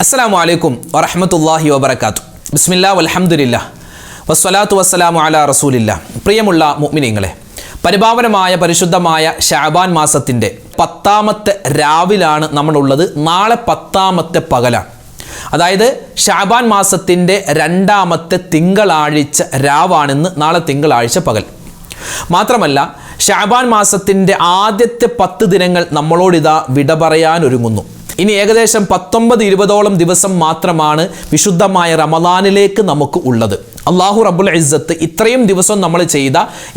അസ്സലാമു അലൈക്കും വറഹ്മത്തുള്ളാഹി വബറകാതുഹു. ബിസ്മില്ലാഹി വൽഹംദുലില്ലാഹ് വസ്സലാത്തു വസ്സലാമു അലാ റസൂലില്ലാഹ്. പ്രിയമുള്ള മുഅ്മിനീങ്ങളെ, പരിപാവനമായ പരിശുദ്ധമായ ശഅബാൻ മാസത്തിൻ്റെ 10ാമത്തെ രാവിലാണ് നമ്മളുള്ളത്. നാളെ 10ാമത്തെ പകലാണ്. അതായത് ശഅബാൻ മാസത്തിൻ്റെ 2ാമത്തെ തിങ്കളാഴ്ച രാവാണെന്ന് നാളെ തിങ്കളാഴ്ച പകൽ. മാത്രമല്ല, ശഅബാൻ മാസത്തിൻ്റെ ആദ്യത്തെ 10 ദിനങ്ങൾ നമ്മളോടിതാ വിട പറയാൻ ഒരുങ്ങുന്നു. ഇനി ഏകദേശം 19-20ഓളം ദിവസം മാത്രമാണ് വിശുദ്ധമായ റമദാനിലേക്ക് നമുക്ക് ഉള്ളത്. അള്ളാഹു റബ്ബുൽ ഇസ്സത്ത് ഇത്രയും ദിവസം നമ്മൾ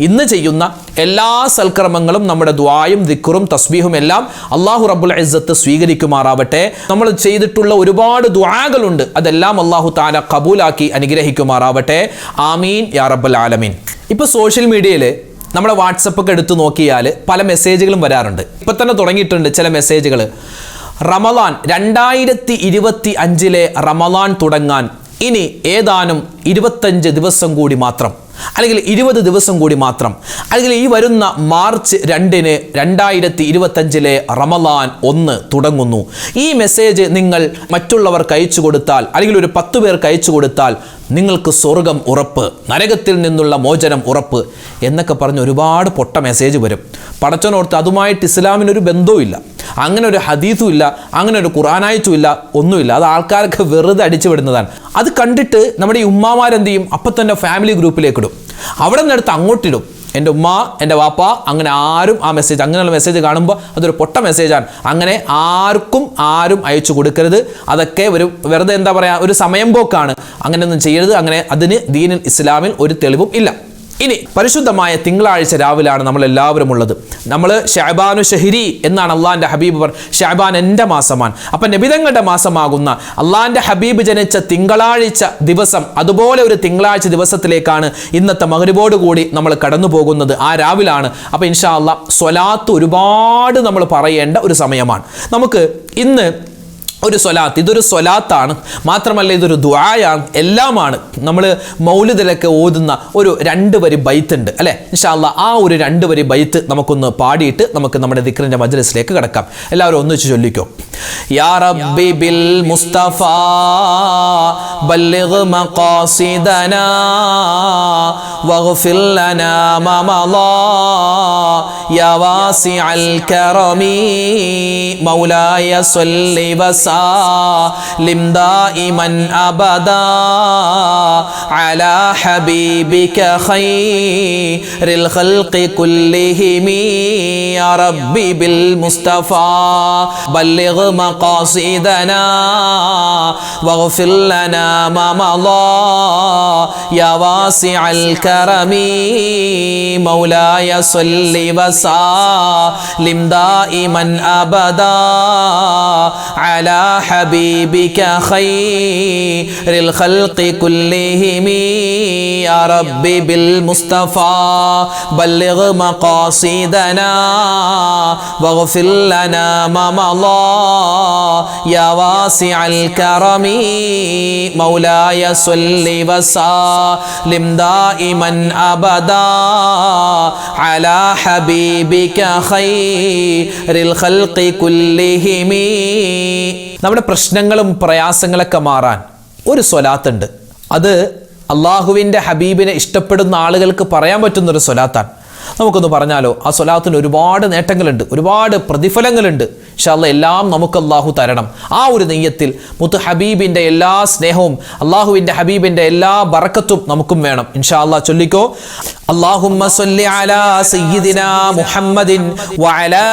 ഇന്ന് ചെയ്യുന്ന എല്ലാ സൽക്കർമ്മങ്ങളും, നമ്മുടെ ദുആയും ദിക്റും തസ്ബീഹും എല്ലാം അള്ളാഹു റബ്ബുൽ ഇസ്സത്ത് സ്വീകരിക്കുമാറാവട്ടെ. നമ്മൾ ചെയ്തിട്ടുള്ള ഒരുപാട് ദുആകളുണ്ട്, അതെല്ലാം അള്ളാഹു തആല കബൂലാക്കി അനുഗ്രഹിക്കുമാറാവട്ടെ. ആമീൻ യാ റബ്ബൽ ആലമീൻ. ഇപ്പോൾ സോഷ്യൽ മീഡിയയിൽ നമ്മുടെ വാട്സപ്പൊക്കെ എടുത്തു നോക്കിയാൽ പല മെസ്സേജുകളും വരാറുണ്ട്. ഇപ്പം തന്നെ തുടങ്ങിയിട്ടുണ്ട് ചില മെസ്സേജുകൾ. റമദാൻ 2025 റമദാൻ തുടങ്ങാൻ ഇനി ഏതാനും 25 ദിവസം കൂടി മാത്രം, അല്ലെങ്കിൽ 20 ദിവസം കൂടി മാത്രം, അല്ലെങ്കിൽ ഈ വരുന്ന മാർച്ച് 2-ന് 2025 റമദാൻ 1 തുടങ്ങുന്നു. ഈ മെസ്സേജ് നിങ്ങൾ മറ്റുള്ളവർക്ക് അയച്ചു കൊടുത്താൽ, അല്ലെങ്കിൽ ഒരു 10 പേർക്ക് അയച്ചു കൊടുത്താൽ നിങ്ങൾക്ക് സ്വർഗം ഉറപ്പ്, നരകത്തിൽ നിന്നുള്ള മോചനം ഉറപ്പ് എന്നൊക്കെ പറഞ്ഞ് ഒരുപാട് പൊട്ട മെസ്സേജ് വരും. പടച്ചോനോർത്ത് അതുമായിട്ട് ഇസ്ലാമിനൊരു ബന്ധവും ഇല്ല, അങ്ങനെ ഒരു ഹദീസും ഇല്ല, അങ്ങനെ ഒരു ഖുർആനായത്തും ഇല്ല, ഒന്നുമില്ല. അത് ആൾക്കാർക്ക് വെറുതെ അടിച്ചു വിടുന്നതാണ്. അത് കണ്ടിട്ട് നമ്മുടെ ഈ ഉമ്മാമാരെന്ത് ചെയ്യും? അപ്പം തന്നെ ഫാമിലി ഗ്രൂപ്പിലേക്ക് ഇടും, അവിടെ നിന്നെടുത്ത് അങ്ങോട്ടിടും. എൻ്റെ ഉമ്മ, എൻ്റെ വാപ്പ, അങ്ങനെ ആരും ആ മെസ്സേജ്, അങ്ങനെയുള്ള മെസ്സേജ് കാണുമ്പോൾ അതൊരു പൊട്ട മെസ്സേജാണ്. അങ്ങനെ ആരും അയച്ചു കൊടുക്കരുത്. അതൊക്കെ ഒരു വെറുതെ എന്താ പറയുക, ഒരു സമയം പോക്കാണ്. അങ്ങനെയൊന്നും ചെയ്യരുത്. അങ്ങനെ അതിന് ദീനിൽ ഇസ്ലാമിൽ ഒരു തെളിവും ഇല്ല. ഇനി പരിശുദ്ധമായ തിങ്കളാഴ്ച രാവിലാണ് നമ്മൾ എല്ലാവരും ഉള്ളത്. നമ്മൾ ശഅബാനു ഷഹരി എന്നാണ് അള്ളാഹിൻ്റെ ഹബീബ് ശഅബാൻ എൻ്റെ മാസമാണ്. അപ്പം നബിതങ്ങളുടെ മാസമാകുന്ന അള്ളാഹിൻ്റെ ഹബീബ് ജനിച്ച തിങ്കളാഴ്ച ദിവസം, അതുപോലെ ഒരു തിങ്കളാഴ്ച ദിവസത്തിലേക്കാണ് ഇന്നത്തെ മഗ്രിബോട് കൂടി നമ്മൾ കടന്നു പോകുന്നത്. ആ രാവിലാണ്. അപ്പം ഇൻഷാ അല്ലാഹ് സ്വലാത്ത് ഒരുപാട് നമ്മൾ പറയേണ്ട ഒരു സമയമാണ്. നമുക്ക് ഇന്ന് ഒരു സ്വലാത്ത്, ഇതൊരു സ്വലാത്താണ്, മാത്രമല്ല ഇതൊരു ദുആയാണ്, എല്ലാമാണ്. നമ്മൾ മൗലിദിലൊക്കെ ഓതുന്ന ഒരു 2 വരി ബൈത്ത് ഉണ്ട് അല്ലേ? ഇൻഷാ അല്ലാഹ് ആ ഒരു 2 വരി ബൈത്ത് നമുക്കൊന്ന് പാടിയിട്ട് നമുക്ക് നമ്മുടെ ദിക്റിന്റെ മജ്ലിസിലേക്ക് കടക്കാം. എല്ലാവരും ഒന്നിച്ച് ചൊല്ലിക്കോ. യാ റബ്ബി ബിൽ മുസ്തഫ ബല്ലിഗ് മഖാസിദനാ വഗ്ഫിർ ലനാ മാ മളാ യാ വാസിഅൽ കറമി മൗലായ സ്വല്ലി വസല്ലിം ദായിമൻ അബദാ അലാ ഹബീബിക ഖൈറിൽ ഖൽഖി കുല്ലിഹിം യാ റബ്ബി ബിൽ മുസ്തഫ ബല്ലിഗ് മഖാസിദനാ വഗ്ഫിർ ലനാ മാ മളാ യാ വാസിഅൽ കറമി മൗലായ സ്വല്ലി വസല്ലിം ദായിമൻ അബദാ അലാ ഹബീബിക ഖൈറിൽ ഖൽഖി കുല്ലിഹിം യാ റബ്ബി ബിൽ മുസ്തഫ ബല്ലിഗ് മഖാസിദനാ വഗ്ഫിർ ലനാ മാ മളാ യാ വാസിഅൽ കറമി മൗലായ സ്വല്ലി വസല്ലിം ദായിമൻ അബദാ അലാ ഹബീബിക ഖൈറിൽ ഖൽഖി കുല്ലിഹിം. നമ്മുടെ പ്രശ്നങ്ങളും പ്രയാസങ്ങളൊക്കെ മാറാൻ ഒരു സ്വലാത്തുണ്ട്. അത് അള്ളാഹുവിൻ്റെ ഹബീബിനെ ഇഷ്ടപ്പെടുന്ന ആളുകൾക്ക് പറയാൻ പറ്റുന്നൊരു സ്വലാത്താണ്. നമുക്കൊന്ന് പറഞ്ഞാലോ? ആ സ്വലാത്തിന് ഒരുപാട് നേട്ടങ്ങളുണ്ട്, ഒരുപാട് പ്രതിഫലങ്ങളുണ്ട്. ഇൻഷാ അല്ലാഹ് എല്ലാം നമുക്ക് അള്ളാഹു തരണം. ആ ഒരു നെയ്യത്തിൽ മുത്ത് ഹബീബിൻ്റെ എല്ലാ സ്നേഹവും, അള്ളാഹുവിൻ്റെ ഹബീബിൻ്റെ എല്ലാ ബറക്കത്തും നമുക്കും വേണം. ഇൻഷാ അല്ലാഹ് ചൊല്ലിക്കോ. اللهم صل على سيدنا محمد وعلى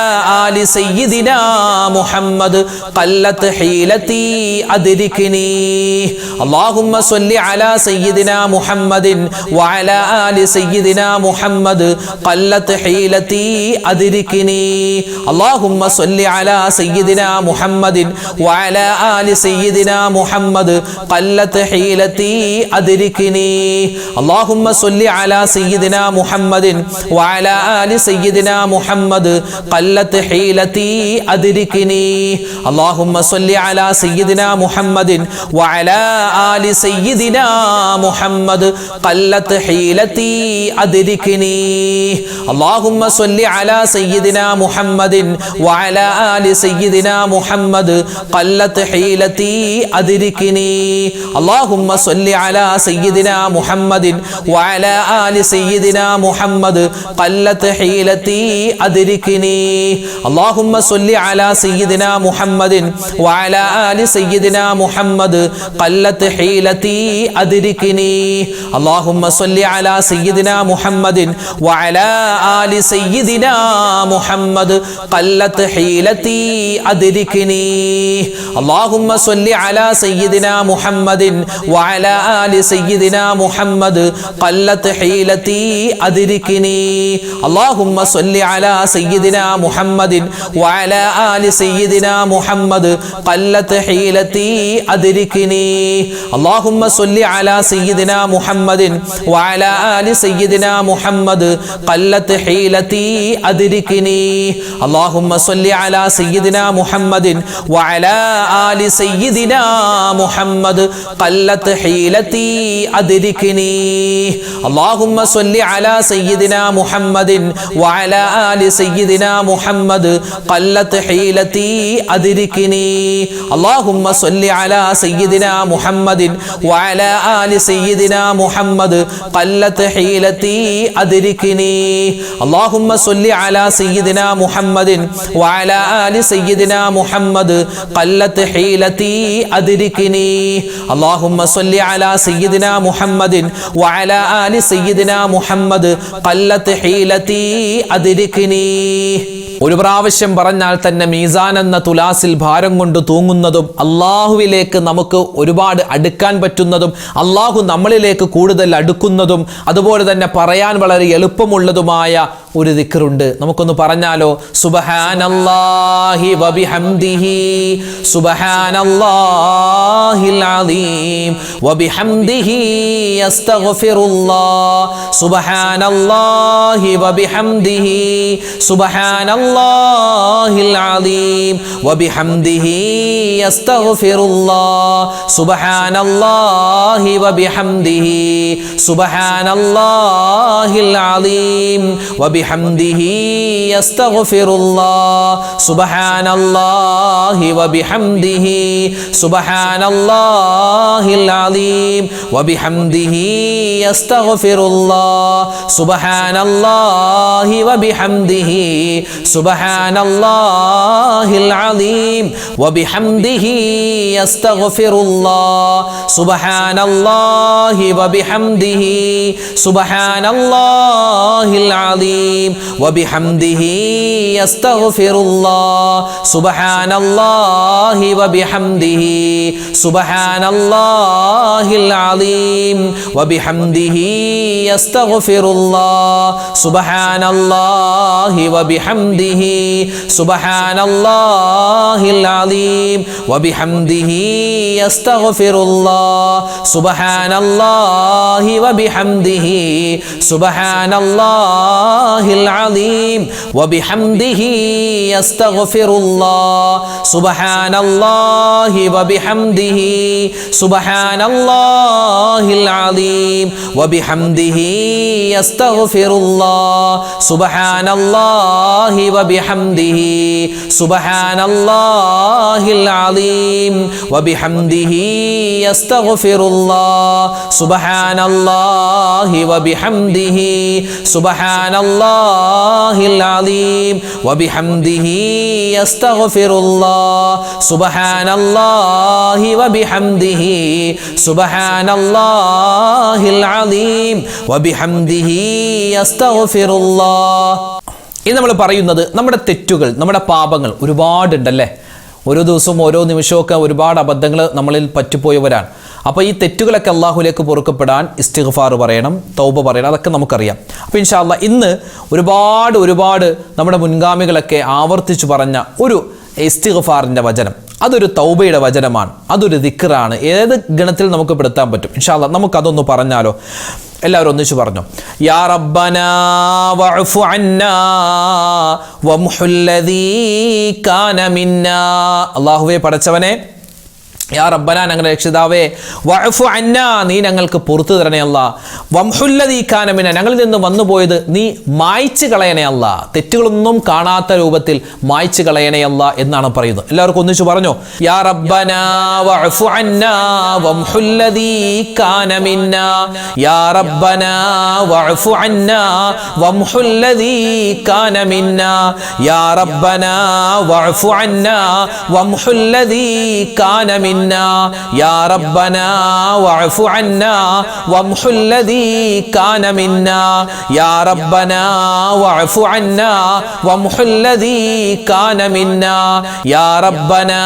آل سيدنا محمد قلت حيلتي أدركني. اللهم صل على سيدنا محمد وعلى آل سيدنا محمد قلت حيلتي أدركني. اللهم صل على سيدنا محمد وعلى آل سيدنا محمد قلت حيلتي أدركني. اللهم صل على سيدنا سيدنا محمد وعلى آل سيدنا محمد قلت حيلتي أدركني اللهم صل على سيدنا محمد وعلى آل سيدنا محمد قلت حيلتي أدركني اللهم صل على سيدنا محمد وعلى آل سيدنا محمد قلت حيلتي أدركني اللهم صل على سيدنا محمد وعلى آل سيدنا محمد قلت حيلتي أدركني اللهم صل على سيدنا محمد وعلى آل سيدنا محمد قلت حيلتي أدركني اللهم صل على سيدنا محمد وعلى آل سيدنا محمد قلت حيلتي أدركني اللهم صل على سيدنا محمد وعلى آل سيدنا محمد قلت حيلتي أدركني اللهم صل على سيدنا محمد وعلى آل سيدنا محمد قلت حيلتي أدركني اللهم صل على سيدنا محمد وعلى آل سيدنا محمد قلت حيلتي أدركني اللهم صل على سيدنا محمد وعلى آل سيدنا محمد قلت حيلتي أدركني اللهم صل على سيدنا محمد وعلى آل سيدنا محمد قلت حيلتي أدركني اللهم صل على سيدنا محمد وعلى آل سيدنا محمد قلت حيلتي أدركني اللهم صل على سيدنا محمد وعلى آل سيدنا محمد قلت حيلتي أدركني اللهم صل على سيدنا محمد وعلى آل سيدنا محمد قلت حيلتي أدركني ഒരു പ്രാവശ്യം പറഞ്ഞാൽ തന്നെ മീസാൻ എന്ന തുലാസിൽ ഭാരം കൊണ്ട് തൂങ്ങുന്നതും അള്ളാഹുവിലേക്ക് നമുക്ക് ഒരുപാട് അടുക്കാൻ പറ്റുന്നതും അള്ളാഹു നമ്മളിലേക്ക് കൂടുതൽ അടുക്കുന്നതും അതുപോലെ തന്നെ പറയാൻ വളരെ എളുപ്പമുള്ളതുമായ ഒരു ദിക്റുണ്ട്. നമുക്കൊന്ന് പറഞ്ഞാലോ? സുബ്ഹാനല്ലാഹി വബിഹംദിഹി സുബ്ഹാനല്ലാഹിൽ അലീം വബിഹംദിഹി അസ്തഗ്ഫിറുല്ലാഹ് സുബ്ഹാനല്ലാഹി വബിഹംദിhi സുബ്ഹാനല്ലാഹിൽ അലീം വബിഹംദിhi അസ്തഗ്ഫിറുല്ലാഹ് സുബ്ഹാനല്ലാഹി വബിഹംദിhi സുബ്ഹാനല്ലാഹിൽ അലീം വബിഹംദിഹി അസ്തഗ്ഫിറുല്ലാഹ് സുബ്ഹാനല്ലാഹി വബിഹംദിhi സുബ്ഹാനല്ലാഹിൽ അലീം വബിഹംദിhi അസ്തഗ്ഫിറുല്ലാഹ് സുബ്ഹാനല്ലാഹി വബിഹംദിhi സുബ്ഹാനല്ലാഹിൽ അലീം വബിഹംദിhi അസ്തഗ്ഫിറുല്ലാഹ് സുബ്ഹാനല്ലാഹി വബിഹംദിhi സുബ്ഹാനല്ലാഹിൽ അലീം വബിഹംദിhi അസ്തഗ്ഫിറുല്ലാഹ് സുബ്ഹാനല്ലാഹി വബിഹംദിhi സുബ്ഹാനല്ലാഹിൽ അലീം വബിഹംദിhi അസ്തഗ്ഫിറുല്ലാഹ് സുബ്ഹാനല്ലാഹി വബിഹംദിhi സുബ്ഹാനല്ലാഹിൽ അലീം വബിഹംദിhi അസ്തഗ്ഫിറുല്ലാഹ് സുബ്ഹാനല്ലാഹി വബിഹംദിhi സുബ്ഹാനല്ലാഹിൽ അലീം വബിഹംദിhi അസ്തഗ്ഫിറുല്ലാഹ് സുബ്ഹാനല്ലാഹി വബിഹംദിhi സുബ്ഹാനല്ലാഹിൽ അലീം വബിഹംദിhi അസ്തഗ്ഫിറുല്ലാഹ് സുബ്ഹാനല്ലാഹി വബിഹംദിhi സുബ്ഹാനല്ലാഹിൽ അലീം വബിഹംദിhi അസ്തഗ്ഫിറുല്ലാഹ് സുബ്ഹാനല്ലാഹി വബിഹംദിhi സുബ്ഹാനല്ലാഹിൽ അലീം വബിഹംദിhi അസ്തഗ്ഫിറുല്ലാഹ് സുബ്ഹാനല്ലാഹി വബിഹംദിhi സുബ്ഹാനല്ലാഹിൽ അലീം വബിഹംദിhi അസ്തഗ്ഫിറുല്ലാഹ്. ഇത് നമ്മൾ പറയുന്നത് നമ്മുടെ തെറ്റുകൾ, നമ്മുടെ പാപങ്ങൾ ഒരുപാടുണ്ടല്ലേ. ഓരോ ദിവസവും ഓരോ നിമിഷമൊക്കെ ഒരുപാട് അബദ്ധങ്ങൾ നമ്മളിൽ പറ്റിപ്പോയവരാണ്. അപ്പോൾ ഈ തെറ്റുകളൊക്കെ അള്ളാഹുലേക്ക് പൊറുക്കപ്പെടാൻ ഇസ്തിഗ്ഫാർ പറയണം, തൗബ പറയണം, അതൊക്കെ നമുക്കറിയാം. അപ്പോൾ ഇൻഷാ അല്ലാഹ് ഇന്ന് ഒരുപാട് നമ്മുടെ മുൻഗാമികളൊക്കെ ആവർത്തിച്ചു പറഞ്ഞ ഒരു ഇസ്തിഗ്ഫാറിൻ്റെ വചനം, അതൊരു തൗബയുടെ വചനമാണ്, അതൊരു ദിക്റാണ്. ഏത് ഗണത്തിൽ നമുക്ക് പെടുത്താൻ പറ്റും? ഇൻഷാ അല്ലാഹ് നമുക്കതൊന്ന് പറഞ്ഞാലോ. എല്ലാവരും ഒന്നിച്ചു പറഞ്ഞു, യാ റബ്ബനാ വഅഫു അന്നാ വംഹുല്ലദീ കാന മിന്നാ. അല്ലാഹുവേ പടച്ചവനെ, യാ റബ്ബനാ ഞങ്ങളുടെ രക്ഷിതാവേ, വഅഫു അന്നാ നീ ഞങ്ങൾക്ക് പുറത്തു തരണേ അല്ലാ, വംഹുല്ലദീ കാന മിന്നാ ഞങ്ങളിൽ നിന്ന് വന്നുപോയത് നീ മായ്ച്ചു കളയണേ അല്ലാ, തെറ്റുകളൊന്നും കാണാത്ത രൂപത്തിൽ മായ്ച്ചു കളയണേ അല്ലാ എന്നാണ് പറയുന്നത്. എല്ലാവർക്കും ഒന്നിച്ചു പറഞ്ഞു, യാ റബ്ബനാ വഅഫു അന്നാ വംഹുല്ലദീ കാന മിന്നാ, യാ റബ്ബനാ വഅഫു അന്നാ വംഹുല്ലദീ കാന മിന്നാ, യാ റബ്ബനാ വഅഫു അന്നാ വംഹുല്ലദീ കാന മിന്നാ, യാ റബ്ബനാ വഅഫു അന്നാ വംഹുല്ലദീ കാന മിന്നാ, യാ റബ്ബനാ വഅഫു അന്നാ വംഹുല്ലദീ കാന മിന്നാ, യാ റബ്ബനാ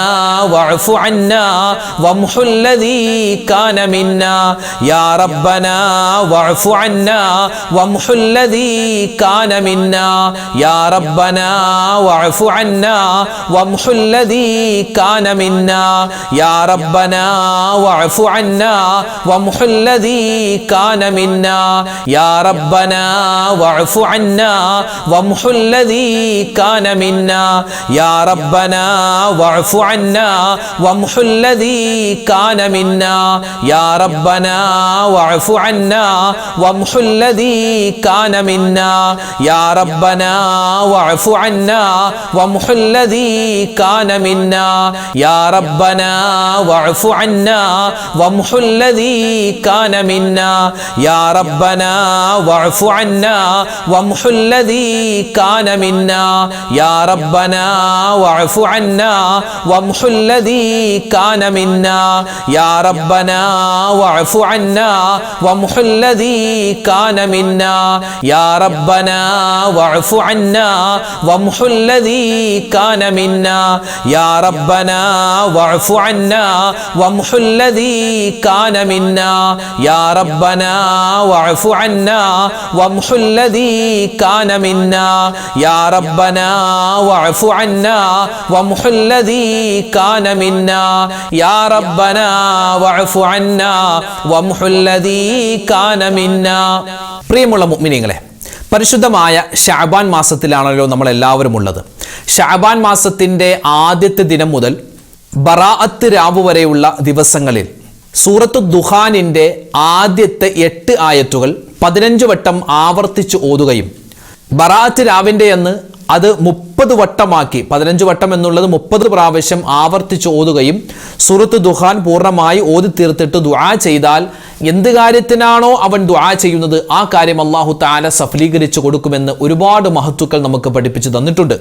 വഅഫു അന്നാ വംഹുല്ലദീ കാന മിന്നാ, യാ റബ്ബനാ വഅഫു അന്നാ വംഹുല്ലദീ കാന മിന്നാ, യാ റബ്ബനാ വഅഫു അന്നാ വംഹുല്ലദീ കാന മിന്നാ, യാ റബ്ബനാ വഅഫു അന്നാ വംഹുല്ലദീ കാന മിന്നാ, യാ റബ്ബനാ വഅഫു അന്നാ വംഹുല്ലദീ കാന മിന്നാ, യാ റബ്ബനാ വഅഫു അന്നാ വംഹുല്ലദീ കാന മിന്നാ, യാ റബ്ബനാ വഅഫു അന്നാ വംഹുല്ലദീ കാന മിന്നാ, യാ റബ്ബനാ വഅഫു അന്നാ വംഹുല്ലദീ കാന മിന്നാ, യാ റബ്ബനാ വഅഫു അന്നാ വംഹുല്ലദീ കാന മിന്നാ, യാ റബ്ബനാ വഅഫു അന്നാ വംഹുല്ലദീ കാന മിന്നാ, യാ റബ്ബനാ വഅഫു അന്നാ വംഹുല്ലദീ കാന മിന്നാ, യാ റബ്ബനാ വഅഫു അന്നാ വംഹുല്ലദീ കാന മിന്നാ, യാ റബ്ബനാ വഅഫു അന്നാ വംഹുല്ലദീ കാന മിന്നാ, യാ റബ്ബനാ വഅഫു അന്നാ വംഹുല്ലദീ കാന മിന്നാ, യാ റബ്ബനാ വഅഫു അന്നാ വംഹുല്ലദീ കാന മിന്നാ, യാ റബ്ബനാ വഅഫു അന്നാ വംഹുല്ലദീ കാന മിന്നാ, യാ റബ്ബനാ വഅഫു അന്നാ വംഹുല്ലദീ കാന മിന്നാ. പ്രിയമുള്ള മുഅ്മിനീങ്ങളെ, പരിശുദ്ധമായ ശഅബാൻ മാസത്തിലാണല്ലോ നമ്മൾ എല്ലാവരും ഉള്ളത്. ശഅബാൻ മാസത്തിൻ്റെ ആദ്യത്തെ ദിനം മുതൽ ബറാഅത്ത് രാവ് വരെയുള്ള ദിവസങ്ങളിൽ സൂറത്തു ദുഖാനിൻ്റെ ആദ്യത്തെ 8 ആയത്തുകൾ 15 വട്ടം ആവർത്തിച്ച് ഓതുകയും ബറാഅത്ത് രാവിൻ്റെ അന്ന് അത് 30 വട്ടമാക്കി, 15 വട്ടം എന്നുള്ളത് 30 പ്രാവശ്യം ആവർത്തിച്ച് ഓതുകയും സൂറത്ത് ദുഖാൻ പൂർണ്ണമായി ഓതി തീർത്തിട്ട് ദുആ ചെയ്താൽ എന്ത് കാര്യത്തിനാണോ അവൻ ദുആ ചെയ്യുന്നത് ആ കാര്യം അല്ലാഹു തആല സഫലീകരിച്ചു കൊടുക്കുമെന്ന് ഒരുപാട് മഹത്തുക്കൾ നമുക്ക് പഠിപ്പിച്ചു തന്നിട്ടുണ്ട്.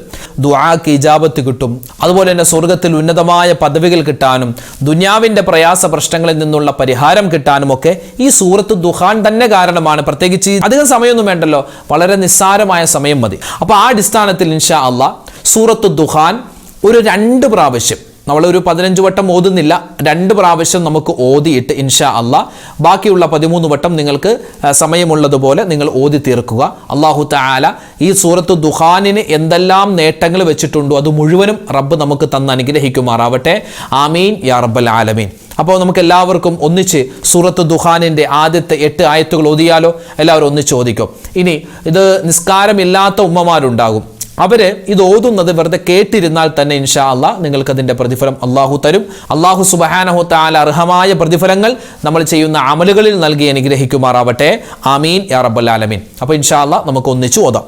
ദുആക്ക് ഇജാബത്ത് കിട്ടും, അതുപോലെ തന്നെ സ്വർഗത്തിൽ ഉന്നതമായ പദവികൾ കിട്ടാനും ദുനിയാവിൻ്റെ പ്രയാസ പ്രശ്നങ്ങളിൽ നിന്നുള്ള പരിഹാരം കിട്ടാനും ഒക്കെ ഈ സൂറത്ത് ദുഖാൻ തന്നെ കാരണമാണ്. പ്രത്യേകിച്ച് അധികം സമയമൊന്നും വേണ്ടല്ലോ, വളരെ നിസ്സാരമായ സമയം മതി. അപ്പോൾ ആ അടിസ്ഥാനത്തിൽ ഇൻഷാ അല്ലാഹ് സൂറത്ത് ദുഖാൻ ഒരു 2 പ്രാവശ്യം, നമ്മളൊരു 15 വട്ടം ഓതുന്നില്ല, 2 പ്രാവശ്യം നമുക്ക് ഓതിയിട്ട് ഇൻഷാ അല്ലാഹ് ബാക്കിയുള്ള 13 വട്ടം നിങ്ങൾക്ക് സമയമുള്ളതുപോലെ നിങ്ങൾ ഓതി തീർക്കുക. അല്ലാഹു തആല ഈ സൂറത്ത് ദുഖാനിന് എന്തെല്ലാം നേട്ടങ്ങൾ വെച്ചിട്ടുണ്ടോ അത് മുഴുവനും റബ്ബ് നമുക്ക് തന്ന് അനുഗ്രഹിക്കുമാറാവട്ടെ. ആമീൻ യാ റബ്ബൽ ആലമീൻ. അപ്പോൾ നമുക്ക് എല്ലാവർക്കും ഒന്നിച്ച് സൂറത്ത് ദുഖാനിൻ്റെ ആദ്യത്തെ 8 ആയത്തുകൾ ഓതിയാലോ? എല്ലാവരും ഒന്നിച്ച് ഓദിക്കും. ഇനി ഇത് നിസ്കാരമില്ലാത്ത ഉമ്മമാരുണ്ടാകും, അവർ ഇത് ഓതുന്നത് വെറുതെ കേട്ടിരുന്നാൽ തന്നെ ഇൻഷാ അല്ലാഹ് നിങ്ങൾക്കതിൻ്റെ പ്രതിഫലം അള്ളാഹു തരും. അള്ളാഹു സുബ്ഹാനഹു തആല അർഹമായ പ്രതിഫലങ്ങൾ നമ്മൾ ചെയ്യുന്ന അമലുകളിൽ നൽകി അനുഗ്രഹിക്കുമാറാവട്ടെ. ആമീൻ യാ റബ്ബൽ ആലമീൻ. അപ്പോൾ ഇൻഷാ അല്ലാഹ് നമുക്ക് ഒന്നിച്ച് ഓതാം.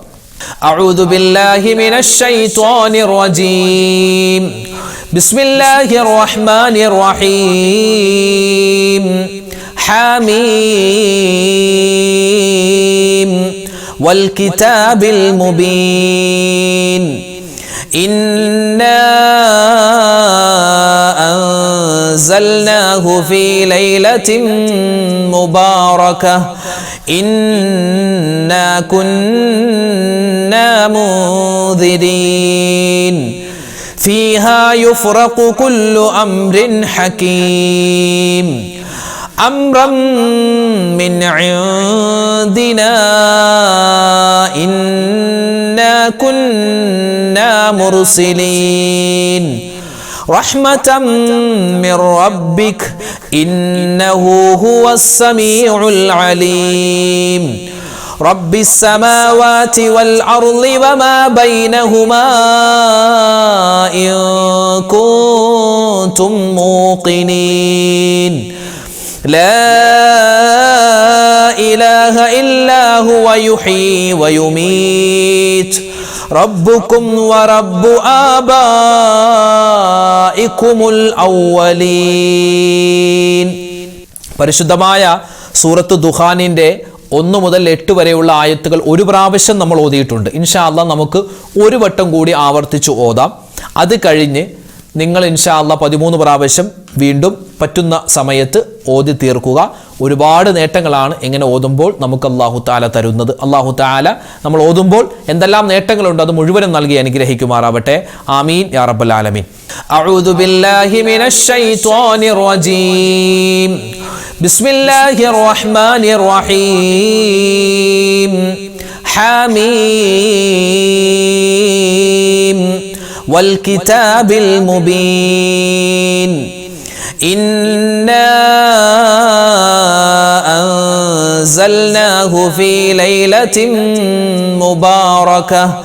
അഊദു ബില്ലാഹി മിനശ് ശൈത്വാനിർ റജീം. ബിസ്മില്ലാഹിർ റഹ്മാനിർ റഹീം. ഹാമീം والكتاب المبين إنا أنزلناه في ليلة مباركة إنا كنا منذرين فيها يفرق كل أمر حكيم أمرا من عندنا إنا كنا مرسلين റഹ്മതൻ മിർ റബ്ബിക് ഇന്നഹു ഹുവസ് സമീഉൽ അലീം റബ്ബിസ് സമാവാതി വൽ അർളി വമാ ബൈനഹുമാ ഇൻ കുൻതും മൂഖിനീൻ ലാ ഇലാഹ ഇല്ലാ ഹുവ യുഹ്യി വ യുമീത് റബ്ബുകും വ റബ്ബു ആബാഇകുമുൽ അവ്വലീൻ. പരിശുദ്ധമായ സൂറത്ത് ദുഖാനിൻ്റെ 1 മുതൽ 8 വരെയുള്ള ആയത്തുകൾ ഒരു പ്രാവശ്യം നമ്മൾ ഓതിയിട്ടുണ്ട്. ഇൻഷാ അല്ലാഹ് നമുക്ക് ഒരു വട്ടം കൂടി ആവർത്തിച്ച് ഓതാം. അത് കഴിഞ്ഞ് നിങ്ങൾ ഇൻഷാ അല്ലാഹ് 13 പ്രാവശ്യം വീണ്ടും പറ്റുന്ന സമയത്ത് ഓതി തീർക്കുക. ഒരുപാട് നേട്ടങ്ങളാണ് ഇങ്ങനെ ഓതുമ്പോൾ നമുക്ക് അല്ലാഹു തആല തരുന്നത്. അല്ലാഹു തആല നമ്മൾ ഓതുമ്പോൾ എന്തെല്ലാം നേട്ടങ്ങളുണ്ട് അത് മുഴുവനും നൽകി അനുഗ്രഹിക്കുമാറാവട്ടെ. ആമീൻ യാ റബ്ബൽ ആലമീൻ. അഊദു ബില്ലാഹി മിനശ് ശൈത്വാനിർ റജീം. ബിസ്മില്ലാഹിർ റഹ്മാനിർ റഹീം. ഹാമീം വൽ കിതാബിൽ മുബീൻ. ഇന്നാ അൻസൽനാഹു ഫീ ലൈലത്തിൻ മുബാറകഹ്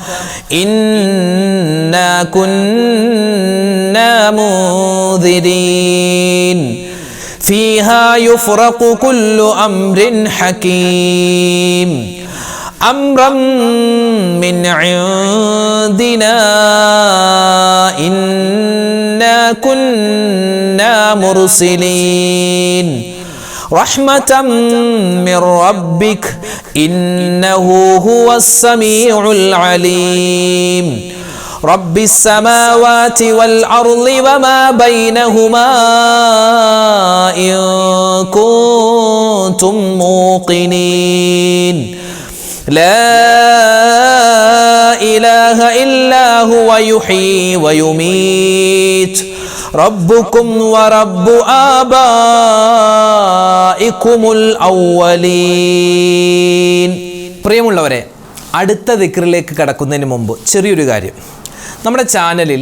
ഇന്നാ കുന്നാ മുൻദിരീൻ ഫീഹാ യുഫ്റഖു കുല്ലു അംരിൻ ഹകീം അംറൻ മിൻ ഇൻദിനാ ഇന്നാ കുന്നാ മുർസിലീൻ റഹ്മതൻ മിർ റബ്ബിക് ഇന്നഹു ഹുവസ് സമീഉൽ അലീം റബ്ബിസ് സമാവാതി വൽ അർളി വമാ ബൈനഹുമാ ഇൻ കുൻതും മൂഖിനീൻ ലാ ഇലാഹ ഇല്ലാ ഹുവ യുഹ്യി വ യുമീത് റബ്ബുകും വ റബ്ബു ആബാഇകുമുൽ അവ്വലീൻ. പ്രിയമുള്ളവരെ, അടുത്ത ദിക്റിലേക്ക് കടക്കുന്നതിന് മുമ്പ് ചെറിയൊരു കാര്യം. നമ്മുടെ ചാനലിൽ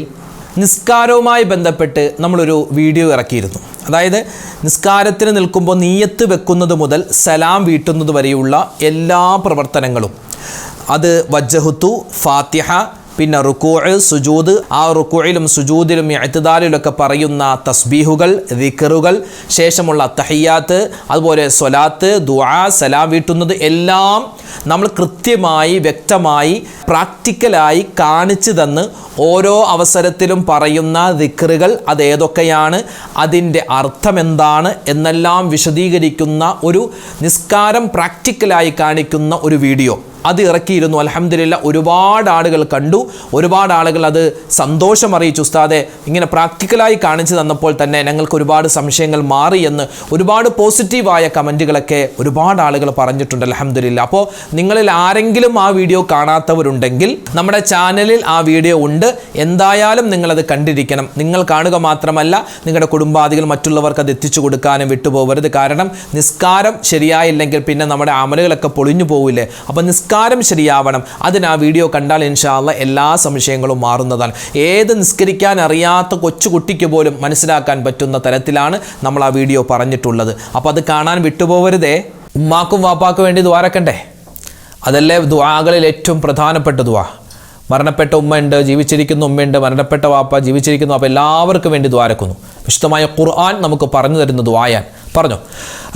നിസ്കാരവുമായി ബന്ധപ്പെട്ട് നമ്മളൊരു വീഡിയോ ഇറക്കിയിരുന്നു. അതായത് നിസ്കാരത്തിന് നിൽക്കുമ്പോൾ നീയത്ത് വെക്കുന്നത് മുതൽ സലാം വീട്ടുന്നത് വരെയുള്ള എല്ലാ പ്രവർത്തനങ്ങളും, അത് വജ്ജഹുത്തു, ഫാത്തിഹ, പിന്നെ റുകൂഅ്, സുജൂദ്, ആ റുകൂഇലും സുജൂദിലും ഇഅ്തിദാലിലൊക്കെ പറയുന്ന തസ്ബീഹുകൾ, ദിക്റുകൾ, ശേഷമുള്ള തഹിയ്യാത്ത്, അതുപോലെ സ്വലാത്ത്, ദുആ, സലാം വീട്ടുന്നത് എല്ലാം നമ്മൾ കൃത്യമായി വ്യക്തമായി പ്രാക്ടിക്കലായി കാണിച്ചു തന്ന് ഓരോ അവസരത്തിലും പറയുന്ന ദിക്റുകൾ അതേതൊക്കെയാണ്, അതിൻ്റെ അർത്ഥം എന്താണ് എന്നെല്ലാം വിശദീകരിക്കുന്ന ഒരു നിസ്കാരം പ്രാക്ടിക്കലായി കാണിക്കുന്ന ഒരു വീഡിയോ അത് ഇറക്കിയിരുന്നു. അൽഹംദുലില്ലാഹ് ഒരുപാട് ആളുകൾ കണ്ടു, ഒരുപാട് ആളുകൾ അത് സന്തോഷം അറിയിച്ചു. ഉസ്താദെ, ഇങ്ങനെ പ്രാക്ടിക്കലായി കാണിച്ചു തന്നപ്പോൾ തന്നെ ഞങ്ങൾക്ക് ഒരുപാട് സംശയങ്ങൾ മാറി എന്ന് ഒരുപാട് പോസിറ്റീവായ കമൻറ്റുകളൊക്കെ ഒരുപാട് ആളുകൾ പറഞ്ഞിട്ടുണ്ട്. അൽഹംദുലില്ലാഹ്. അപ്പോൾ നിങ്ങളിൽ ആരെങ്കിലും ആ വീഡിയോ കാണാത്തവരുണ്ടെങ്കിൽ നമ്മുടെ ചാനലിൽ ആ വീഡിയോ ഉണ്ട്. എന്തായാലും നിങ്ങളത് കണ്ടിരിക്കണം. നിങ്ങൾ കാണുക മാത്രമല്ല നിങ്ങളുടെ കുടുംബാദികൾ മറ്റുള്ളവർക്ക് അത് എത്തിച്ചു കൊടുക്കാനും വിട്ടുപോകരുത്. കാരണം നിസ്കാരം ശരിയായില്ലെങ്കിൽ പിന്നെ നമ്മുടെ അമലുകളൊക്കെ പൊളിഞ്ഞു പോവില്ലേ. അപ്പോൾ നിസ്കാരം ശരിയാവണം. അതിന് ആ വീഡിയോ കണ്ടാൽ ഇൻഷാ അല്ലാഹ് എല്ലാ സംശയങ്ങളും മാറുന്നതാണ്. ഏത് നിസ്കരിക്കാൻ അറിയാത്ത കൊച്ചുകുട്ടിക്ക് പോലും മനസ്സിലാക്കാൻ പറ്റുന്ന തരത്തിലാണ് നമ്മൾ ആ വീഡിയോ പറഞ്ഞിട്ടുള്ളത്. അപ്പോൾ അത് കാണാൻ വിട്ടുപോകരുതേ. ഉമ്മാക്കും വാപ്പാക്കും വേണ്ടി ദ്വാരക്കണ്ടേ? അതല്ലേ ദുആകളിൽ ഏറ്റവും പ്രധാനപ്പെട്ട ദുആ. മരണപ്പെട്ട ഉമ്മയുണ്ട്, ജീവിച്ചിരിക്കുന്ന ഉമ്മയുണ്ട്, മരണപ്പെട്ട വാപ്പ, ജീവിച്ചിരിക്കുന്നു. അപ്പോൾ എല്ലാവർക്കും വേണ്ടി ദ്വാരക്കുന്നു. വിശുദ്ധമായ ഖുർആൻ നമുക്ക് പറഞ്ഞു തരുന്ന ദുആയാൻ. പറഞ്ഞു,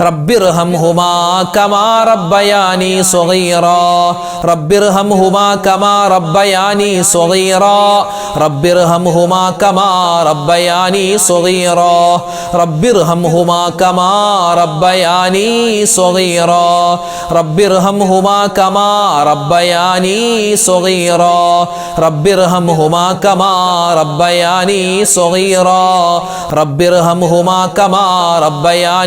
റബ്ബിർഹംഹുമാ കമാ റബ്ബയാനി സ്വഗീറാ റബ്ബിർഹംഹുമാ കമാ റബ്ബയാനി സ്വഗീറാ റബ്ബിർഹംഹുമാ കമാ റബ്ബയാനി സ്വഗീറാ റബ്ബിർഹംഹുമാ കമാ റബ്ബയാനി സ്വഗീറാ റബ്ബിർഹംഹുമാ കമാ റബ്ബയാനി സ്വഗീറാ റബ്ബിർഹംഹുമാ കമാ റബ്ബയാനി സ്വഗീറാ റബ്ബിർഹംഹുമാ കമാ റബ്ബയാനി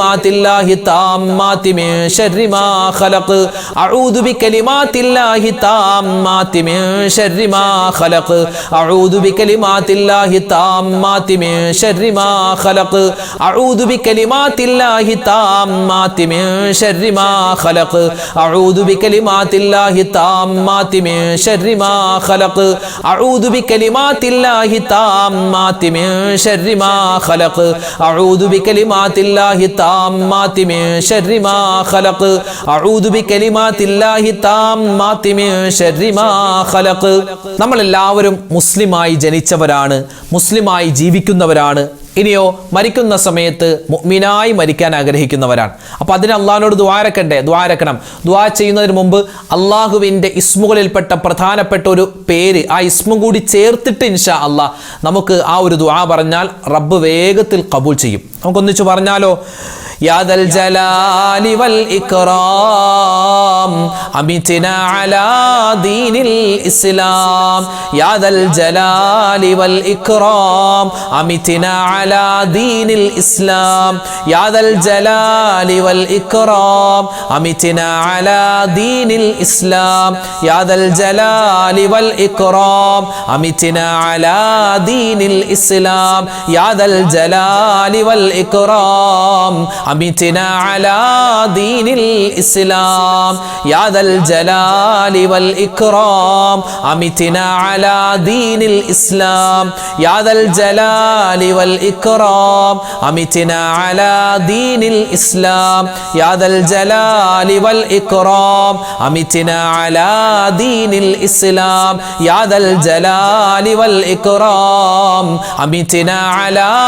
ബികലിമാത്തില്ലാഹി താമ്മാതി മിൻ ശർരി മാ ഖലഖ് അഊദു ബികലിമാത്തില്ലാഹി താമ്മാതി മിൻ ശർരി മാ ഖലഖ് അഊദു ബികലിമാത്തില്ലാഹി താമ്മാതി മിൻ ശർരി മാ ഖലഖ് അഊദു ബികലിമാത്തില്ലാഹി താമ്മാതി മിൻ ശർരി മാ ഖലഖ് അഊദു ബികലിമാത്തില്ലാഹി താമ്മാതി മിൻ ശർരി മാ ഖലഖ് അഊദു ബികലിമാത്തില്ലാഹി താമ്മാതി മിൻ ശർരി മാ ഖലഖ് അഊദു ബികലിമാത്തില്ലാഹി താമ്മാതി മിൻ ശർരി മാ ഖലഖ് അഊദു ബികലിമാത്തില്ലാഹി താമ്മാതി മിൻ ശർരി മാ ഖലഖ്. നമ്മളെല്ലാവരും മുസ്ലിമായി ജനിച്ചവരാണ്, മുസ്ലിമായി ജീവിക്കുന്നവരാണ്. ഇനിയോ മരിക്കുന്ന സമയത്ത് മുഅ്മിനായി മരിക്കാൻ ആഗ്രഹിക്കുന്നവരാണ്. അപ്പോൾ അതിന് അള്ളാഹിനോട് ദ്വാരക്കണം. ദ്വാ ചെയ്യുന്നതിന് മുമ്പ് അള്ളാഹുവിൻ്റെ ഇസ്മുകളിൽപ്പെട്ട പ്രധാനപ്പെട്ട ഒരു പേര്, ആ ഇസ്മും കൂടി ചേർത്തിട്ട് ഇൻഷാ അള്ളാഹ് നമുക്ക് ആ ഒരു ദ്വാ പറഞ്ഞാൽ റബ്ബ് വേഗത്തിൽ ഖബൂൽ ചെയ്യും. നമുക്കൊന്നിച്ച് പറഞ്ഞാലോ? യാ ദൽ ജലാലി വൽ ഇക്റാം അമിത്നാ അലാ ദീനിൽ ഇസ്ലാം. യാ ദൽ ജലാലി വൽ ഇക്റാം അമിത്നാ അലാ ദീനിൽ ഇസ്ലാം. യാ ദൽ ജലാലി വൽ ഇക്റാം അമിത്നാ അലാ ദീനിൽ ഇസ്ലാം. യാ ദൽ ജലാലി വൽ ഇക്റാം അമിത്നാ അലാ ദീനിൽ ഇസ്ലാം. യാ ദൽ ജലാലി വൽ ഇക്റാം അമിത്നാ അലാ ദീനിൽ ഇസ്ലാം. യാ ദൽ ജലാലി വൽ ഇക്റാം അമിത്നാ അലാ ദീനിൽ ഇസ്ലാം. യാ ദൽ ജലാലി വൽ ഇക്റാം അമിത്നാ അലാ ദീനിൽ ഇസ്ലാം. യാ ദൽ ജലാലി വൽ ഇക്റാം അമിത്നാ അലാ ദീനിൽ ഇസ്ലാം. യാ ദൽ ജലാലി വൽ ഇക്റാം അമിത്നാ അലാ ദീനിൽ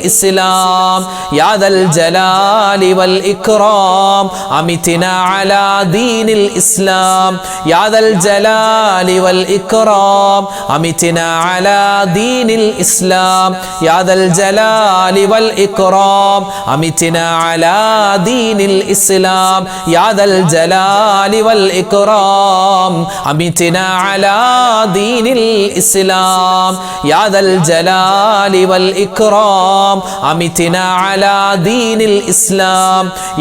ഇസ്ലാം. യാ ദൽ ജലാലി വൽ ഇക്റാം അമിത്നാ അലാ ദീനിൽ ഇസ്ലാം. യാ ദൽ ജലാലി വൽ ഇക്റാം അമിത്നാ അലാ ദീനിൽ ഇസ്ലാം. യാ ദൽ ജലാലി വൽ ഇക്റാം അമിത്നാ അലാ ദീനിൽ ഇസ്ലാം. യാ ദൽ ജലാലി വൽ ഇക്റാം അമിത്നാ അലാ ദീനിൽ ഇസ്ലാം. യാ ദൽ ജലാലി വൽ ഇക്റാം അമിത്നാ അലാ ദീനിൽ ഇസ്ലാം.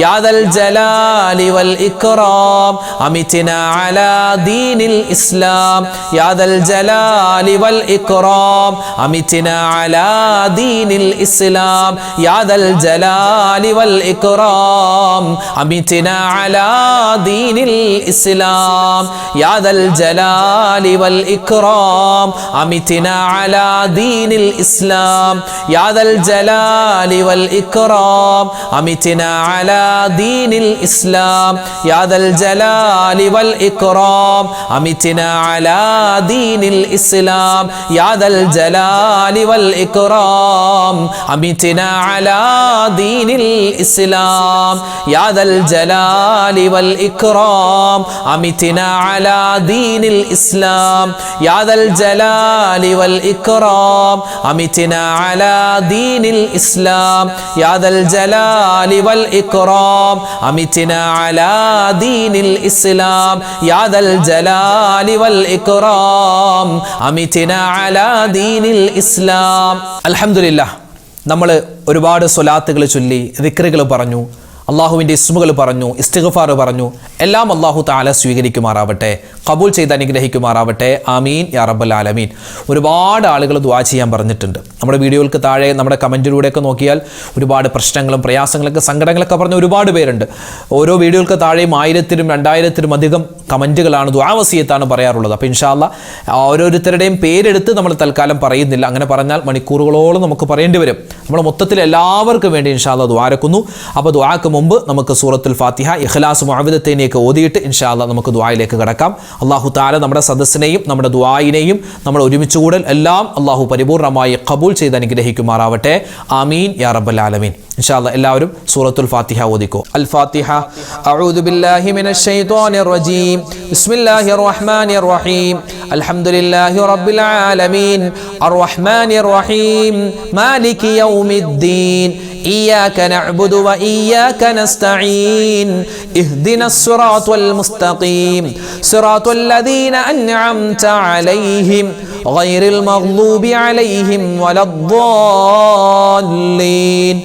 യാ ദൽ ജലാലി വൽ ഇക്റാം അമിത്നാ അലാ ദീനിൽ ഇസ്ലാം. യാ ദൽ ജലാലി വൽ ഇക്റാം അമിത്നാ അലാ ദീനിൽ ഇസ്ലാം. യാ ദൽ ജലാലി വൽ ഇക്റാം അമിത്നാ അലാ ദീനിൽ ഇസ്ലാം. യാ ദൽ ജലാലി വൽ ഇക്റാം അമിത്നാ അലാ ദീനിൽ ഇസ്ലാം. യാ ദൽ ജലാലി വൽ ഇക്റാം അമിത്നാ അലാ ദീനിൽ ഇസ്ലാം. യാ ദൽ ജലാലി വൽ ഇക്റാം അമിത്നാ അലാ ദീനിൽ ഇസ്ലാം. യാ ദൽ ജലാലി വൽ ഇക്റാം അമിത്നാ അലാ ദീനിൽ ഇസ്ലാം. യാ ദൽ ജലാലി വൽ ഇക്റാം അമിത്നാ അലാ ദീനിൽ ഇസ്ലാം. യാ ദൽ ജലാലി വൽ ഇക്റാം അമിത്നാ അലാ ദീനിൽ ഇസ്ലാം. യാ ദൽ ജലാലി വൽ ഇക്റാം അമിത്നാ അലാ ദീനിൽ ഇസ്ലാം. യാ ദൽ ജലാലി വൽ ഇക്റാം അമിത്നാ അലാ ദീനിൽ ഇസ്ലാം. അൽഹംദുലില്ലാഹ്, നമ്മൾ ഒരുപാട് സ്വലാത്തുകൾ ചൊല്ലി, ദിക്റുകൾ പറഞ്ഞു, അള്ളാഹുവിൻ്റെ ഇസ്മുകൾ പറഞ്ഞു, ഇസ്തിഗ്ഫാർ പറഞ്ഞു. എല്ലാം അള്ളാഹു തആല സ്വീകരിക്കുമാറാവട്ടെ, ഖബൂൽ ചെയ്ത് അനുഗ്രഹിക്കുമാറാവട്ടെ. ആമീൻ യാ റബ്ബൽ ആലമീൻ. ഒരുപാട് ആളുകൾ ദുആ ചെയ്യാൻ പറഞ്ഞിട്ടുണ്ട്. നമ്മുടെ വീഡിയോകൾക്ക് താഴെ നമ്മുടെ കമൻറ്റിലൂടെയൊക്കെ നോക്കിയാൽ ഒരുപാട് പ്രശ്നങ്ങളും പ്രയാസങ്ങളൊക്കെ സങ്കടങ്ങളൊക്കെ പറഞ്ഞ ഒരുപാട് പേരുണ്ട്. ഓരോ വീഡിയോകൾക്ക് താഴെയും 1000-ലും 2000-ലും അധികം കമൻറ്റുകളാണ്, ദുആ വസിയത്താണ് പറയാറുള്ളത്. അപ്പോൾ ഇൻഷാ അല്ലാഹ് ഓരോരുത്തരുടെയും പേരെടുത്ത് നമ്മൾ തൽക്കാലം പറയുന്നില്ല. അങ്ങനെ പറഞ്ഞാൽ മണിക്കൂറുകളോളം നമുക്ക് പറയേണ്ടി വരും. നമ്മൾ മൊത്തത്തിൽ എല്ലാവർക്കും വേണ്ടി ഇൻഷാ അല്ലാഹ് ദുആരക്കുന്നു. അപ്പോൾ ദുആക്ക് മുമ്പ് നമുക്ക് സൂറത്തുൽ ഫാത്തിഹ, ഇഖ്ലാസ്, മുഅവ്വിദത്തൈനിയൊക്കെ ഓതിയിട്ട് ഇൻഷാ അല്ലാഹ് നമുക്ക് ദുആയിലേക്ക് കടക്കാം. അല്ലാഹു തആല നമ്മുടെ സദസ്സിനെയും നമ്മുടെ ദുആയിനെയും നമ്മുടെ ഒരുമിച്ച് കൂടൽ എല്ലാം അല്ലാഹു പരിപൂർണമായി ഖബൂൽ ചെയ്ത് അനുഗ്രഹിക്കുമാറാവട്ടെ. ആമീൻ യാ റബ്ബൽ ആലമീൻ. ഇൻഷാ അല്ലാഹ് എല്ലാവരും സൂറത്തുൽ ഫാത്തിഹ ഓതിക്കോ. അൽ ഫാത്തിഹ. അഊദു ബില്ലാഹി മിനശ് ശൈത്വാനിർ റജീം. ബിസ്മില്ലാഹിർ റഹ്മാനിർ റഹീം. അൽഹംദുലില്ലാഹി റബ്ബിൽ ആലമീൻ. അർറഹ്മാനിർ റഹീം. മാലികി യൗമിദ്ദീൻ. إياك نعبد وإياك نستعين. اهدنا الصراط المستقيم. صراط الذين أنعمت عليهم غير المغضوب عليهم ولا الضالين.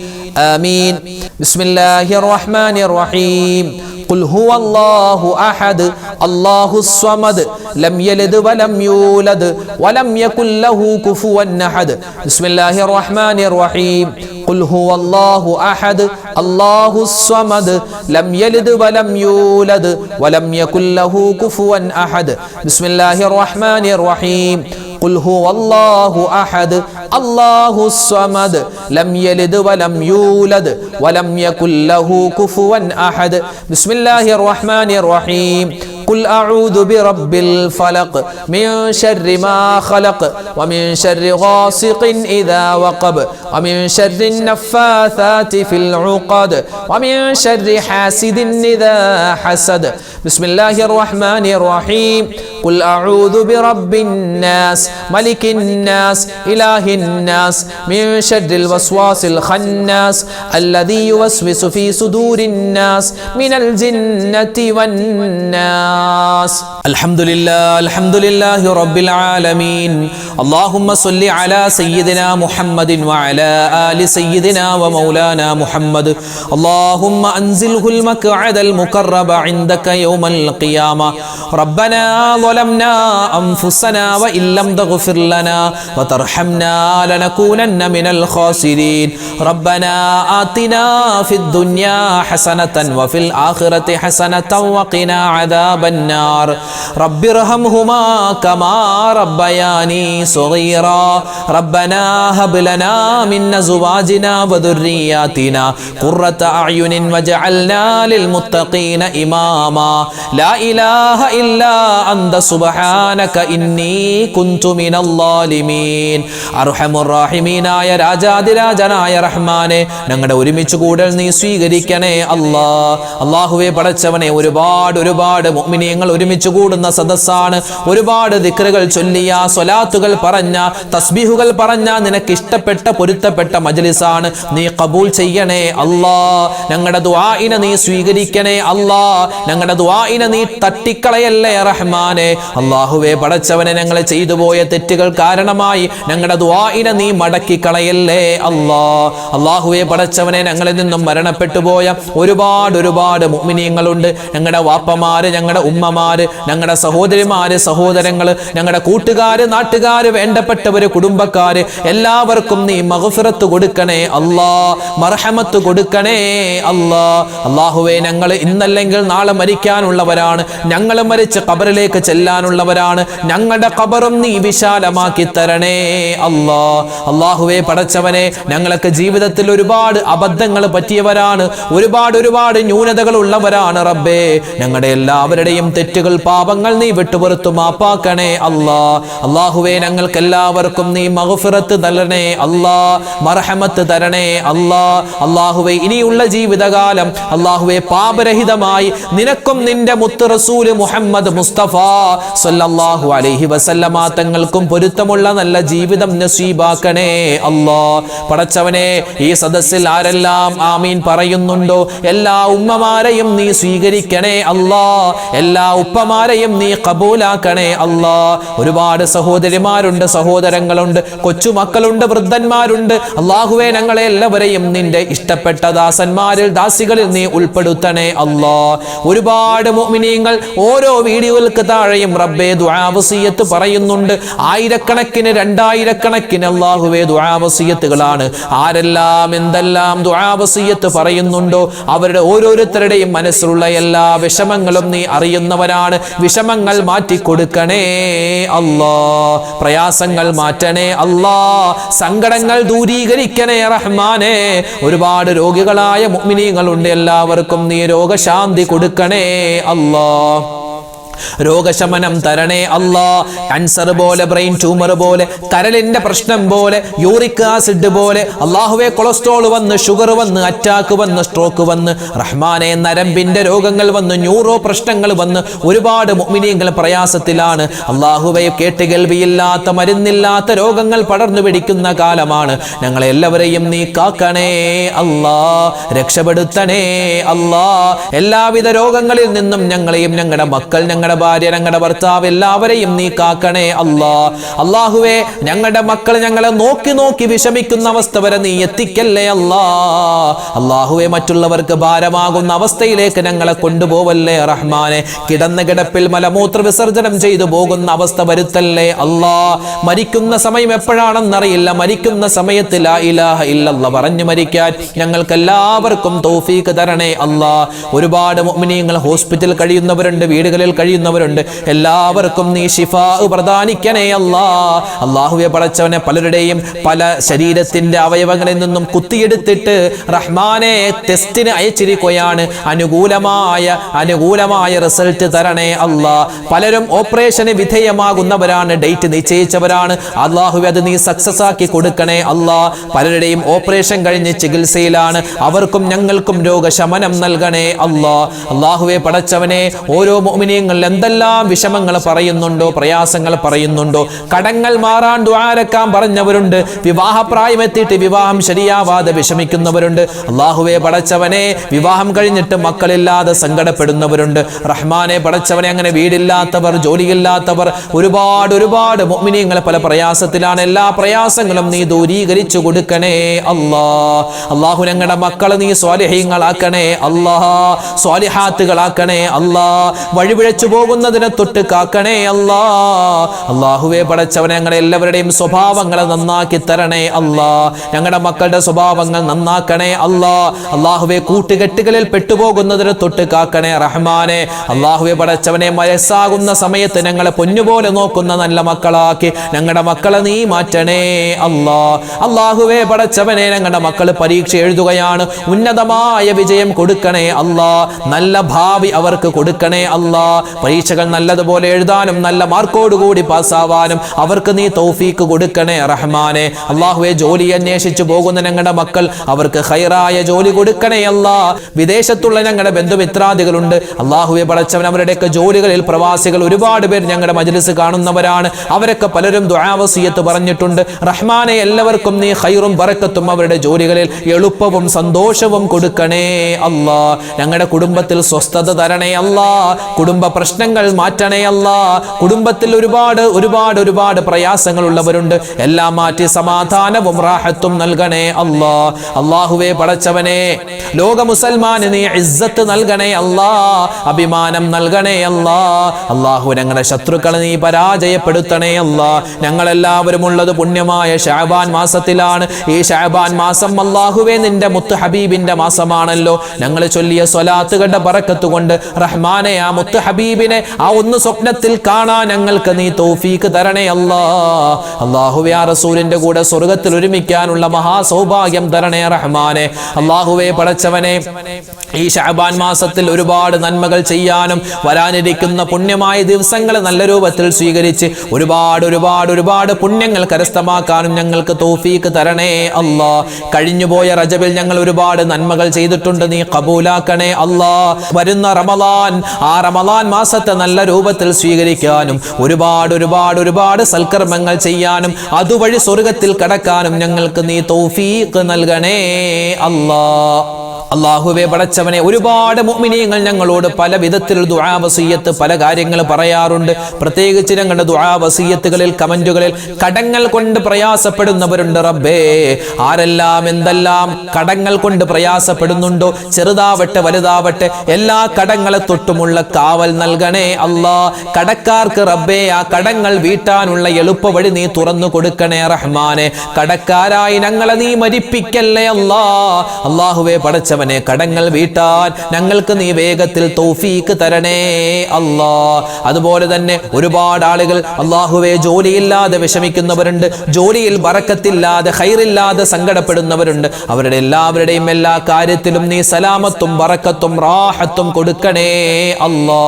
آمين. بسم الله الرحمن الرحيم. قل هو الله أحد الله الصمد لم يلد ولم يولد ولم يكن له كفوا أحد. بسم الله الرحمن الرحيم. قل هو الله أحد الله الصمد لم يلد ولم يولد ولم يكن له كفوا أحد. بسم الله الرحمن الرحيم. قل هو الله أحد الله الصمد لم يلد ولم يولد ولم يكن له كفوا أحد. بسم الله الرحمن الرحيم. قل أعوذ برب الفلق من شر ما خلق ومن شر غاسق إذا وقب ومن شر النفاثات في العقد ومن شر حاسد إذا حسد. بسم الله الرحمن الرحيم. قل أعوذ برب الناس ملك الناس إله الناس من شر الوسواس الخناس الذي يوسوس في صدور الناس من الجنة والناس. الحمد لله رب العالمين. اللهم صل على سيدنا محمد وعلى آل سيدنا ومولانا محمد. اللهم أنزله المقعد المقرب عندك يوم القيامة. ربنا ظلمنا أنفسنا وإن لم تغفر لنا وترحمنا لنكونن من الخاسرين. ربنا آتنا في الدنيا حسنة وفي الآخرة حسنة وقنا عذاب النار. رب ارحمهما كما ربياني صغيرا. ربنا هب لنا من أزواجنا وذرياتنا قرة أعين واجعلنا للمتقين إماما. لا إله إلا أنت سبحانك إني كنت من الظالمين. അർഹമുർ റഹീമീനായ രാജാതിരാജനായ റഹ്മാനെ, ഞങ്ങളുടെ ഒരുമിച്ച് കൂടൽ നീ സ്വീകരിക്കണേ അല്ലാ. അല്ലാഹുവേ പടച്ചവനെ, ഒരുപാട് മുഅ്മിനീങ്ങൾ ഒരുമിച്ച് കൂടുന്ന സദസ്സാണ്. ഒരുപാട് ദിക്റുകൾ ചൊല്ലിയ, സ്വലാത്തുകൾ പറഞ്ഞ, തസ്ബീഹുകൾ പറഞ്ഞ, നിനക്ക് ഇഷ്ടപ്പെട്ട പൊരുത്തപ്പെട്ട മജ്ലിസാണ്. നീ ഖബൂൽ ചെയ്യണേ അല്ലാ. ഞങ്ങളുടെ ദുആഇനെ നീ സ്വീകരിക്കണേ അല്ലാ. ഞങ്ങളുടെ ദുആഇനെ നീ തട്ടിക്കളയല്ലേ റഹ്മാനെ. അല്ലാഹുവേ പടച്ചവനെ, ഞങ്ങൾ ചെയ്തു പോയ തെറ്റുകൾ കാരണമായി ഞങ്ങളുടെ ദുആഇനെ നീ മടക്കി കളയല്ലേ അല്ലാ. അല്ലാഹുവേ പടച്ചവനെ, ഞങ്ങളിൽ നിന്നും മരണപ്പെട്ടു പോയ ഒരുപാട് മുഅ്മിനീങ്ങളുണ്ട്. ഞങ്ങളുടെ വാപ്പമാര്, ഞങ്ങളുടെ ഉമ്മമാര്, ഞങ്ങളുടെ സഹോദരിമാര്, സഹോദരങ്ങള്, ഞങ്ങളുടെ കൂട്ടുകാര്, നാട്ടുകാര്, വേണ്ടപ്പെട്ടവര്, കുടുംബക്കാര്, എല്ലാവർക്കും നീ മഗ്ഫിറത്ത് കൊടുക്കണേ അല്ലാ. മർഹമത്ത് കൊടുക്കണേ അല്ലാ. അല്ലാഹുവേ, ഞങ്ങൾ ഇന്നല്ലെങ്കിൽ നാളെ മരിക്കാനുള്ളവരാണ്. ഞങ്ങൾ മരിച്ച് ഖബറിലേക്ക് ചെല്ലാനുള്ളവരാണ്. ഞങ്ങളുടെ ഖബറും നീ വിശാലമാക്കി തരണേ അല്ലാ. അല്ലാഹുവേ പടച്ചവനെ, ഞങ്ങൾക്ക് ജീവിതത്തിൽ ഒരുപാട് അബദ്ധങ്ങൾ പറ്റിയവരാണ്. ഒരുപാട് ന്യൂനതകൾ ഉള്ളവരാണ് റബ്ബേ. ഞങ്ങളുടെ എല്ലാവരുടെയും തെറ്റുകൾ, പാപങ്ങൾ നീ വിട്ടുപുറത്തു മാപ്പാക്കണേ അല്ലാ. അല്ലാഹുവേ, ഞങ്ങൾക്ക് എല്ലാവർക്കും നീ മഗ്ഫിറത്ത് തരണേ അല്ലാ. മർഹമത്ത് തരണേ അല്ലാ. അല്ലാഹുവേ, ഇനിയുള്ള ജീവിതകാലം അല്ലാഹുവേ പാപരഹിതമായി നിനക്കും നിന്റെ മുത്ത് റസൂല് മുഹമ്മദ് മുസ്തഫ സല്ലല്ലാഹു അലൈഹി വസല്ലമ തങ്ങൾക്കും പൊരുത്തമുള്ള നല്ല ജീവിതം നസീബാക്കണേ അല്ലാ. പടച്ചവനെ, ഈ സദസ്സിൽ ആരെല്ലാം ആമീൻ പറയുന്നുണ്ടോ എല്ലാ ഉമ്മമാരെയും നീ സ്വീകരിക്കണേ അല്ലാ. എല്ലാ ഉപ്പമാരെയും നീ ഖബൂലാക്കണേ അല്ലാ. ഒരുപാട് സഹോദരിമാരുണ്ട്, സഹോദരങ്ങളുണ്ട്, കൊച്ചുമക്കളുണ്ട്, വൃദ്ധന്മാരുണ്ട്. അല്ലാഹുവേ, ഞങ്ങളെ എല്ലാവരെയും നിന്റെ ഇഷ്ടപ്പെട്ട ദാസന്മാരിൽ, ദാസികളിൽ നീ ഉൾപ്പെടുത്തണേ അല്ലാ. ഒരുപാട് മുഅ്മിനീങ്ങൾ ഓരോ വീഡിയോകൾക്ക് താഴെയും റബ്ബേ ദുആ വസിയത്ത് പറയുന്നുണ്ട്. ആയിരക്കണക്കിന്, 2000 അല്ലാഹുവേ ദുആ വസിയത്തുകളാണ്. ആരെല്ലാം എന്തെല്ലാം ദുആ വസിയത്ത് പറയുന്നുണ്ടോ അവരുടെ ഓരോരുത്തരുടെയും മനസ്സിലുള്ള എല്ലാ വിഷമങ്ങളും നീ അറിയുന്നവനാണ്. വിഷമങ്ങൾ മാറ്റി കൊടുക്കണേ അല്ലാ. പ്രയാസങ്ങൾ മാറ്റണേ അല്ലാ. സങ്കടങ്ങൾ ദൂരീകരിക്കണേ റഹ്മാനെ. ഒരുപാട് രോഗികളായ മുഅ്മിനീങ്ങളുണ്ട്. എല്ലാവർക്കും നീ രോഗശാന്തി കൊടുക്കണേ അല്ലാ. രോഗശമനം തരണേ അല്ലാ. ക്യാൻസർ പോലെ, ബ്രെയിൻ ട്യൂമർ പോലെ, കരളിന്റെ പ്രശ്നം പോലെ, യൂറിക് ആസിഡ് പോലെ, അല്ലാഹുവേ കൊളസ്ട്രോൾ വന്ന്, ഷുഗർ വന്ന്, അറ്റാക്ക് വന്ന്, സ്ട്രോക്ക് വന്ന്, റഹ്മാനെ നരമ്പിന്റെ രോഗങ്ങൾ വന്ന്, ന്യൂറോ പ്രശ്നങ്ങൾ വന്ന് ഒരുപാട് മുഅ്മിനീങ്ങൾ പ്രയാസത്തിലാണ്. അല്ലാഹുവേ, കേട്ടുകേൾവിയില്ലാത്ത, മരുന്നില്ലാത്ത രോഗങ്ങൾ പടർന്നു പിടിക്കുന്ന കാലമാണ്. ഞങ്ങളെ എല്ലാവരെയും നീ കാക്കണേ അല്ലാ. രക്ഷപ്പെടുത്തണേ അല്ലാ. എല്ലാവിധ രോഗങ്ങളിൽ നിന്നും ഞങ്ങളെയും ഞങ്ങളുടെ മക്കൾ, ഞങ്ങളുടെ ഞങ്ങളുടെ ഭാര്യ, ഞങ്ങളുടെ ഭർത്താവ് എല്ലാവരെയും നീ കാക്കണേ അല്ലാ. അല്ലാഹുവേ, ഞങ്ങളുടെ മക്കൾ ഞങ്ങളെ നോക്കി നോക്കി വിഷമിക്കുന്ന അവസ്ഥ വരെ നീ എത്തിക്കല്ലേ അല്ലാ. അല്ലാഹുവേ, മറ്റുള്ളവർക്ക് ഭാരമാകുന്ന അവസ്ഥയിലേക്ക് ഞങ്ങളെ കൊണ്ടുപോവല്ലേ റഹ്മാനെ. കിടന്ന കിടപ്പിൽ മലമൂത്ര വിസർജനം ചെയ്തു പോകുന്ന അവസ്ഥ വരുത്തല്ലേ അല്ലാ. മരിക്കുന്ന സമയം എപ്പോഴാണെന്നറിയില്ല, മരിക്കുന്ന സമയത്ത് ലാ ഇലാഹ ഇല്ലല്ലാഹ് പറഞ്ഞു മരിക്കാൻ ഞങ്ങൾക്ക് എല്ലാവർക്കും തൗഫീഖ് തരണേ അല്ലാ. ഒരുപാട് മുഅ്മിനീങ്ങൾ ഹോസ്പിറ്റലിൽ കഴിയുന്നവരുണ്ട്, വീടുകളിൽ കഴിയുന്നവരുണ്ട്. എല്ലാവർക്കും നീ ശിഫാ പ്രദാനിക്കണേ അല്ലാ. അല്ലാഹുവേ പടച്ചവനെ, പലരുടെയും പല ശരീരത്തിന്റെ അവയവങ്ങളിൽ നിന്നും കുത്തിയെടുത്തിട്ട് റഹ്മാനെ ടെസ്റ്റിന് അയച്ചിരിക്കുകയാണ്. അനുകൂലമായ റിസൾട്ട് തരണേ അല്ലാ. പലരും ഓപ്പറേഷന് വിധേയമാകുന്നവരാണ്, ഡേറ്റ് നിശ്ചയിച്ചവരാണ്. അല്ലാഹുവേ, അത് നീ സക്സസ് ആക്കി കൊടുക്കണേ അല്ലാ. പലരുടെയും ഓപ്പറേഷൻ കഴിഞ്ഞ് ചികിത്സയിലാണ്, അവർക്കും ഞങ്ങൾക്കും രോഗശമനം നൽകണേ അല്ലാ. അല്ലാഹുവേ പടച്ചവനെ, ഓരോ മുഅ്മിനീങ്ങളിൽ എന്തെല്ലാം വിഷമങ്ങൾ പറയുന്നുണ്ടോ, പ്രയാസങ്ങൾ പറയുന്നുണ്ടോ, കടങ്ങൾ മാറാൻ ദുആരക്കാൻ പറഞ്ഞവരുണ്ട്, വിവാഹപ്രായം എത്തിയിട്ട് വിവാഹം ശരിയാവാതെ വിഷമിക്കുന്നവരുണ്ട്. അല്ലാഹുവേ പടച്ചവനെ, വിവാഹം കഴിഞ്ഞിട്ട് മക്കളില്ലാതെ സങ്കടപ്പെടുന്നവരുണ്ട്. റഹ്മാനെ പടച്ചവനെ, അങ്ങനെ വീടില്ലാത്തവർ, ജോലിയില്ലാത്തവർ, ഒരുപാട് മുഅ്മിനീങ്ങൾ പല പ്രയാസത്തിലാണ്. എല്ലാ പ്രയാസങ്ങളും നീ ദൂരീകരിച്ചു കൊടുക്കണേ അല്ലാ. അല്ലാഹു, ഞങ്ങളുടെ മക്കളെ നീ സ്വാലിഹീങ്ങളാക്കണേ അല്ലാ, സ്വാലിഹാത്തുകളാക്കണേ അല്ലാ. വഴിപിഴച്ചു പോകുന്നതിനെ തൊട്ട് കാക്കണേ അല്ലാ. അല്ലാഹുവേ പടച്ചവനെ, ഞങ്ങളുടെ എല്ലാവരുടെയും സ്വഭാവങ്ങളെ നന്നാക്കി തരണേ അല്ലാ. ഞങ്ങളുടെ മക്കളുടെ സ്വഭാവങ്ങൾ നന്നാക്കണേ അല്ലാ. അല്ലാഹുവേ, കൂട്ടുകെട്ടുകളിൽ പെട്ടുപോകുന്നതിനെ തൊട്ട് കാക്കണേ റഹ്മാനെ. അല്ലാഹുവേ പടച്ചവനെ, വയസ്സാകുന്ന സമയത്ത് ഞങ്ങളെ പൊന്നുപോലെ നോക്കുന്ന നല്ല മക്കളാക്കി ഞങ്ങളുടെ മക്കളെ നീ മാറ്റണേ അല്ലാ. അല്ലാഹുവേ പടച്ചവനെ, ഞങ്ങളുടെ മക്കൾ പരീക്ഷ എഴുതുകയാണ്, ഉന്നതമായ വിജയം കൊടുക്കണേ അല്ലാ. നല്ല ഭാവി അവർക്ക് കൊടുക്കണേ അല്ലാ. പരീക്ഷകൾ നല്ലതുപോലെ എഴുതാനും നല്ല മാർക്കോടുകൂടി പാസ്സാവാനും അവർക്ക് നീ തൗഫീക്ക് കൊടുക്കണേ റഹ്മാനെ. അല്ലാഹുവേ, ജോലി അന്വേഷിച്ചു പോകുന്ന ഞങ്ങളുടെ മക്കൾ, അവർക്ക് ഖൈറായ ജോലി കൊടുക്കണേ അല്ലാ. വിദേശത്തുള്ള ഞങ്ങളുടെ ബന്ധുമിത്രാദികളുണ്ട്, അല്ലാഹുവേ പടച്ചവൻ, അവരുടെയൊക്കെ ജോലികളിൽ പ്രവാസികൾ ഒരുപാട് പേർ ഞങ്ങളുടെ മജ്ലിസ് കാണുന്നവരാണ്. അവരൊക്കെ പലരും ദുആ വസിയത്ത് പറഞ്ഞിട്ടുണ്ട്. റഹ്മാനെ, എല്ലാവർക്കും നീ ഖൈറും ബറക്കത്തും അവരുടെ ജോലികളിൽ എളുപ്പവും സന്തോഷവും കൊടുക്കണേ അല്ലാ. ഞങ്ങളുടെ കുടുംബത്തിൽ സ്വസ്ഥത തരണേ അല്ലാ. കുടുംബ പ്രശ്നങ്ങൾ മാറ്റണേ അല്ലാ. കുടുംബത്തിൽ ഒരുപാട് പ്രയാസങ്ങൾ ഉള്ളവരുണ്ട്, എല്ലാം മാറ്റി സമാധാനവും റാഹത്തും നൽകണേ അല്ലാ. അല്ലാഹുവേ പടച്ചവനെ, ലോക മുസൽമാന് നീ ഇസ്സത്ത് നൽകണേ അല്ലാ, അഭിമാനം നൽകണേ അല്ലാ. അല്ലാഹു, ഞങ്ങളുടെ ശത്രുക്കളെ നീ പരാജയപ്പെടുത്തണേ അല്ലാ. ഞങ്ങളെല്ലാവരും ഉള്ളത് പുണ്യമായ ശഅബാൻ മാസത്തിലാണ്. ഈ ശഅബാൻ മാസം അല്ലാഹുവേ നിന്റെ മുത്ത് ഹബീബിന്റെ മാസമാണല്ലോ. ഞങ്ങൾ ചൊല്ലിയ സ്വലാത്തുകളുടെ ബറക്കത്ത് കൊണ്ട് റഹ്മാനെ, ആ മുത്ത് ഹബീബിനെ ആ ഒന്ന് സ്വപ്നത്തിൽ കാണാൻ ഞങ്ങൾക്ക് നീ തൗഫീക്ക് തരണേ അല്ലാ. അല്ലാഹുവേ, ആ റസൂലിന്റെ കൂടെ സ്വർഗ്ഗത്തിൽ ഒരുമിക്കാനുള്ള മഹാസൗഭാഗ്യം തരണേ റഹ്മാനെ. അല്ലാഹുവേ പടച്ചവനെ, ഈ ശഅബാൻ മാസത്തിൽ ഒരുപാട് നന്മകൾ ചെയ്യാനും വരാനിരിക്കുന്ന പുണ്യമായ ദിവസങ്ങളെ നല്ല രൂപത്തിൽ സ്വീകരിച്ച് ഒരുപാട് പുണ്യങ്ങൾ കരസ്ഥമാക്കാനും ഞങ്ങൾക്ക് തൗഫീക്ക് തരണേ അല്ലാ. കഴിഞ്ഞുപോയ റജബിൽ ഞങ്ങൾ ഒരുപാട് നന്മകൾ ചെയ്തിട്ടുണ്ട്, നീ ഖബൂലാക്കണേ അല്ലാ. വരുന്ന റമളാൻ, ആ റമളാൻ മാസത്തെ നല്ല രൂപത്തിൽ സ്വീകരിക്കാനും ഒരുപാട് സൽക്കർമ്മങ്ങൾ ചെയ്യാനും അതുവഴി സ്വർഗ്ഗത്തിൽ കടക്കാനും ഞങ്ങൾക്ക് നീ തൗഫീഖ് നൽകണേ അല്ലാ. അല്ലാഹുവേ പടച്ചവനെ, ഒരുപാട് മുഅ്മിനീങ്ങൾ ഞങ്ങളോട് പല വിധത്തിൽ ദുആ വസിയത്ത് പല കാര്യങ്ങൾ പറയാറുണ്ട്. പ്രത്യേകിച്ച് ഞങ്ങളുടെ ദുആ വസിയത്തുകളിൽ കമന്റുകളിൽ കടങ്ങൾ കൊണ്ട് പ്രയാസപ്പെടുന്നവരുണ്ട്. റബ്ബേ, ആരെല്ലാം എന്തെല്ലാം കടങ്ങൾ കൊണ്ട് പ്രയാസപ്പെടുന്നുണ്ടോ, ചെറുതാവട്ടെ വലുതാവട്ടെ, എല്ലാ കടങ്ങളെ തൊട്ടുമുള്ള കാവൽ നൽകണേ അല്ലാ. കടക്കാർക്ക് റബ്ബേ, ആ കടങ്ങൾ വീട്ടാനുള്ള എളുപ്പ വഴി നീ തുറന്നു കൊടുക്കണേ റഹ്മാനെ. കടക്കാരായി ഞങ്ങളെ നീ മരിപ്പിക്കല്ലേ അല്ലാ. അല്ലാഹുവേ പടച്ചവനെ, കടങ്ങൾ വീട്ടാൻ ഞങ്ങൾക്ക് നീ വേഗത്തിൽ തൗഫീക്ക് തരണേ അല്ലാ. അതുപോലെ തന്നെ ഒരുപാട് ആളുകൾ അല്ലാഹുവേ ജോലിയില്ലാതെ വിഷമിക്കുന്നവരുണ്ട്, ജോലിയിൽ ബറക്കത്തില്ലാതെ ഖൈറില്ലാതെ സങ്കടപ്പെടുന്നവരുണ്ട്. അവരുടെ എല്ലാവരുടെയും എല്ലാ കാര്യത്തിലും നീ സലാമത്തും ബറക്കത്തും റാഹത്തും കൊടുക്കണേ അല്ലാ.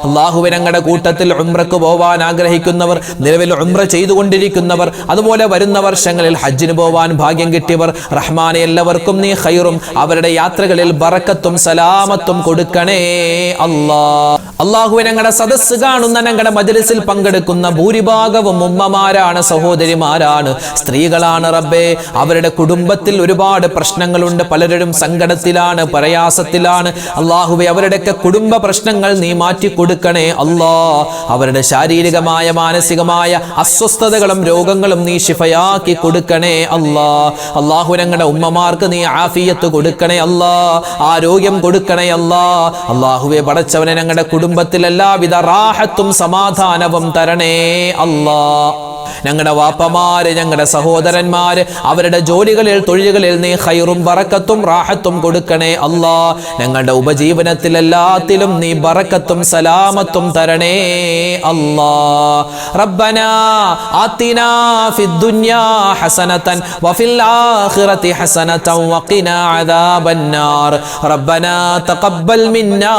അല്ലാഹുവേ, ഞങ്ങളുടെ കൂട്ടത്തിൽ ഉംറക്ക് പോവാൻ ആഗ്രഹിക്കുന്നവർ, നിലവിൽ ഉംറ ചെയ്തുകൊണ്ടിരിക്കുന്നവർ, അതുപോലെ വരുന്ന വർഷങ്ങളിൽ ഹജ്ജിന് പോവാൻ ഭാഗ്യം കിട്ടിയവർ, റഹ്മാനെ എല്ലാവർക്കും നീ ഖൈറും അവരുടെ യാത്രകളിൽ ബറക്കത്തും സലാമത്തും കൊടുക്കണേ അല്ലാ. അല്ലാഹുവേ, ഞങ്ങളുടെ സദസ്സ് കാണുന്ന ഞങ്ങളുടെ മജ്‌ലിസിൽ പങ്കെടുക്കുന്ന ഭൂരിഭാഗവും ഉമ്മമാരാണ്, സഹോദരിമാരാണ്, സ്ത്രീകളാണ്. റബ്ബേ, അവരുടെ കുടുംബത്തിൽ ഒരുപാട് പ്രശ്നങ്ങളുണ്ട്. പലരും സങ്കടത്തിലാണ്, പ്രയാസത്തിലാണ്. അല്ലാഹുവേ, അവരുടെയൊക്കെ കുടുംബ പ്രശ്നങ്ങൾ നീ മാറ്റി കൊടുക്കണേ അല്ലാ. അവരുടെ ശാരീരികമായ മാനസികമായ അസ്വസ്ഥതകളും രോഗങ്ങളും നീ ശിഫയാക്കി കൊടുക്കണേ അല്ലാ. അല്ലാഹു, ഞങ്ങളുടെ ഉമ്മമാർക്ക് നീ ആഫിയത്ത് കൊടുക്കണേ അല്ലാ, ആരോഗ്യം കൊടുക്കണേ അല്ലാ. അല്ലാഹുവേ, പടച്ചവനെ, ഞങ്ങളുടെ കുടുംബത്തിൽ എല്ലാവിധ റാഹത്തും സമാധാനവും തരണേ അല്ലാ. ഞങ്ങളുടെ വാപ്പമാര്, ഞങ്ങളുടെ സഹോദരന്മാര്, അവരുടെ ജോലികളിൽ തൊഴിലുകളിൽ നീ ഖൈറും ബറക്കത്തും റാഹത്തും കൊടുക്കണേ അല്ലാ. ഞങ്ങളുടെ ഉപജീവനത്തിൽ എല്ലാത്തിലും നീ ബറക്കത്തും സലാമത്തും തരണേ അല്ലാ. റബ്ബനാ ആതിനാ ഫിദ്ദുനിയാ ഹസനതൻ വഫിൽ ആഖിറതി ഹസനതൻ വഖിനാ അദാബന്നാർ. റബ്ബനാ തഖബ്ബൽ മിന്നാ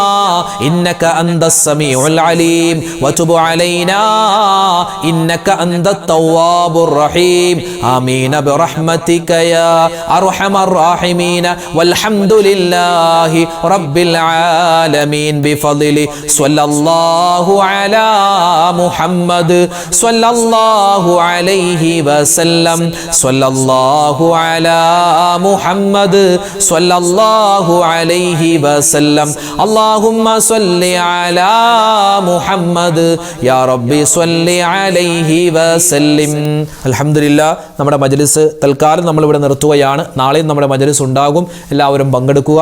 ഇന്നക അന്തസ് സമീഉൽ അലീം വതുബ് അലൈനാ ഇന്നക അന്തത് التواب الرحيم آمين برحمتك يا أرحم الراحمين والحمد لله رب العالمين بفضل صلى الله على محمد صلى الله عليه وسلم صلى الله على محمد صلى الله عليه وسلم اللهم صل على محمد يا ربي صل عليه وسلم. അൽഹംദുലില്ലാഹ്, നമ്മുടെ മജ്‌ലിസ് തൽക്കാലം നമ്മളിവിടെ നിർത്തുകയാണ്. നാളെയും നമ്മുടെ മജ്‌ലിസ് ഉണ്ടാകും. എല്ലാവരും പങ്കെടുക്കുക.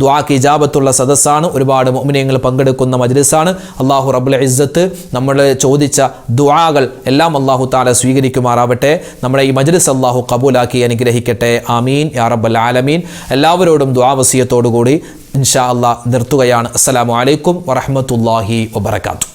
ദുആക്ക് ഇജാബത്തുള്ള സദസ്സാണ്. ഒരുപാട് മുഅ്മിനീങ്ങൾ പങ്കെടുക്കുന്ന മജ്‌ലിസാണ്. അല്ലാഹു റബ്ബുൽ ഇസ്സത്ത് നമ്മൾ ചോദിച്ച ദുആകൾ എല്ലാം അല്ലാഹു തആല സ്വീകരിക്കുമാറാവട്ടെ. നമ്മുടെ ഈ മജ്‌ലിസ് അല്ലാഹു ഖബൂലാക്കി അനുഗ്രഹിക്കട്ടെ. ആമീൻ യാ റബ്ബൽ ആലമീൻ. എല്ലാവരോടും ദുആ വസിയത്തോടു കൂടി ഇൻഷാ അല്ലാഹ് നിർത്തുകയാണ്. അസ്സലാമു അലൈക്കും വറഹ്മത്തുള്ളാഹി വബറകാതുഹു.